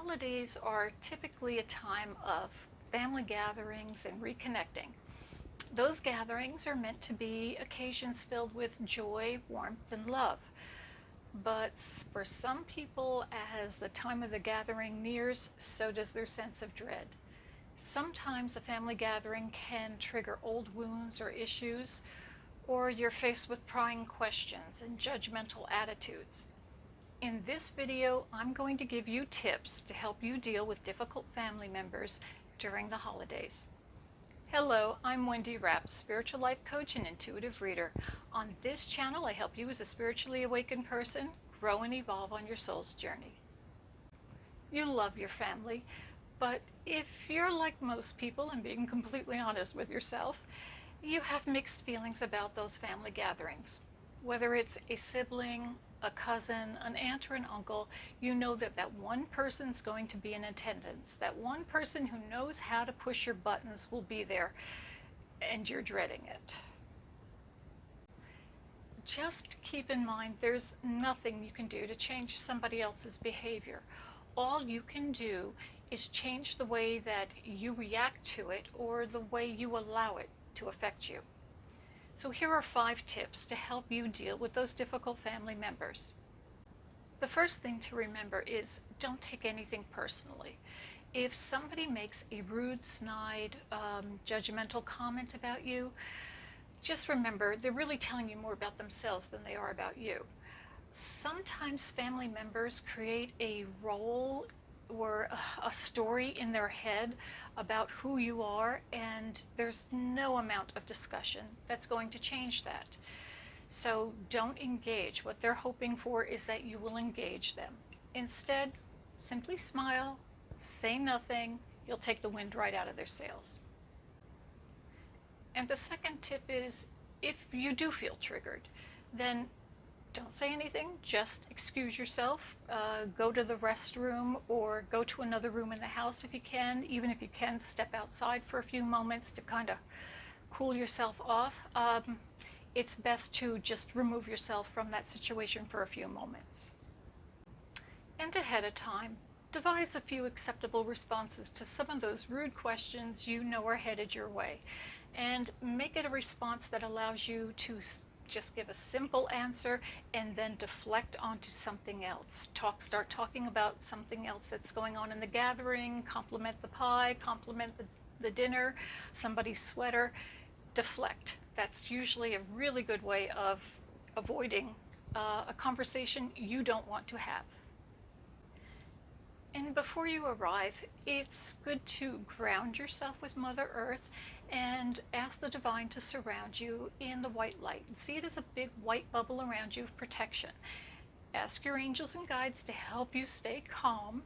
Holidays are typically a time of family gatherings and reconnecting. Those gatherings are meant to be occasions filled with joy, warmth, and love. But for some people, as the time of the gathering nears, so does their sense of dread. Sometimes a family gathering can trigger old wounds or issues, or you're faced with prying questions and judgmental attitudes. In this video, I'm going to give you tips to help you deal with difficult family members during the holidays. Hello, I'm Wendy Rapp, spiritual life coach and intuitive reader. On this channel, I help you as a spiritually awakened person grow and evolve on your soul's journey. You love your family, but if you're like most people and being completely honest with yourself, you have mixed feelings about those family gatherings. Whether it's a sibling, a cousin, an aunt, or an uncle, you know that one person's going to be in attendance. That one person who knows how to push your buttons will be there, and you're dreading it. Just keep in mind there's nothing you can do to change somebody else's behavior. All you can do is change the way that you react to it or the way you allow it to affect you. So here are 5 tips to help you deal with those difficult family members. The first thing to remember is don't take anything personally. If somebody makes a rude, snide, judgmental comment about you, just remember they're really telling you more about themselves than they are about you. Sometimes family members create a role or a story in their head about who you are, and there's no amount of discussion that's going to change that. So don't engage. What they're hoping for is that you will engage them. Instead, simply smile, say nothing. You'll take the wind right out of their sails. And the second tip is, if you do feel triggered, then don't say anything, just excuse yourself, go to the restroom or go to another room in the house if you can. Even if you can, step outside for a few moments to kind of cool yourself off. It's best to just remove yourself from that situation for a few moments. And ahead of time, devise a few acceptable responses to some of those rude questions you know are headed your way. And make it a response that allows you to just give a simple answer and then deflect onto something else. Start talking about something else that's going on in the gathering, compliment the pie, compliment the dinner, somebody's sweater. Deflect. That's usually a really good way of avoiding a conversation you don't want to have. And before you arrive, it's good to ground yourself with Mother Earth and ask the divine to surround you in the white light. See it as a big white bubble around you of protection. Ask your angels and guides to help you stay calm.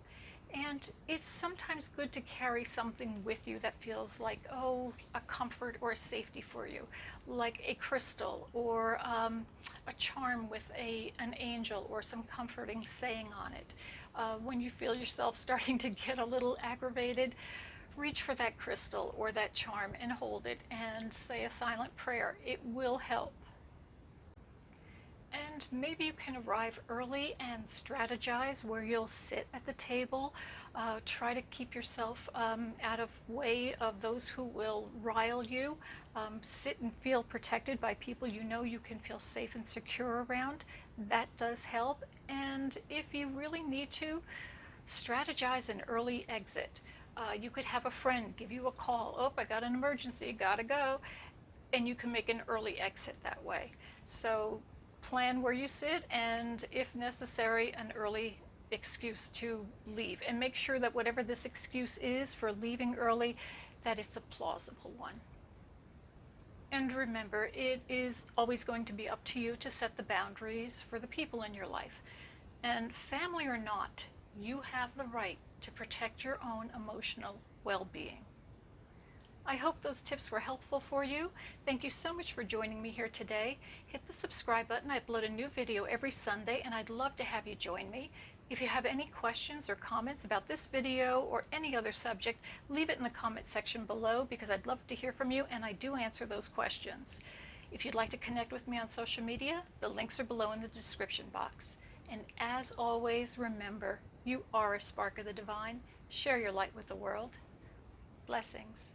And it's sometimes good to carry something with you that feels like, a comfort or a safety for you, like a crystal or a charm with an angel or some comforting saying on it. When you feel yourself starting to get a little aggravated, reach for that crystal or that charm and hold it and say a silent prayer. It will help. And maybe you can arrive early and strategize where you'll sit at the table. Try to keep yourself out of way of those who will rile you. Sit and feel protected by people you know you can feel safe and secure around. That does help. And if you really need to, strategize an early exit. You could have a friend give you a call. Oh, I got an emergency, gotta go. And you can make an early exit that way. So plan where you sit and, if necessary, an early excuse to leave. And make sure that whatever this excuse is for leaving early, that it's a plausible one. And remember, it is always going to be up to you to set the boundaries for the people in your life. And family or not, you have the right to protect your own emotional well-being. I hope those tips were helpful for you. Thank you so much for joining me here today. Hit the subscribe button. I upload a new video every Sunday, and I'd love to have you join me. If you have any questions or comments about this video or any other subject, leave it in the comment section below, because I'd love to hear from you, and I do answer those questions. If you'd like to connect with me on social media, the links are below in the description box. And as always, remember, You are a spark of the divine. Share your light with the world. Blessings.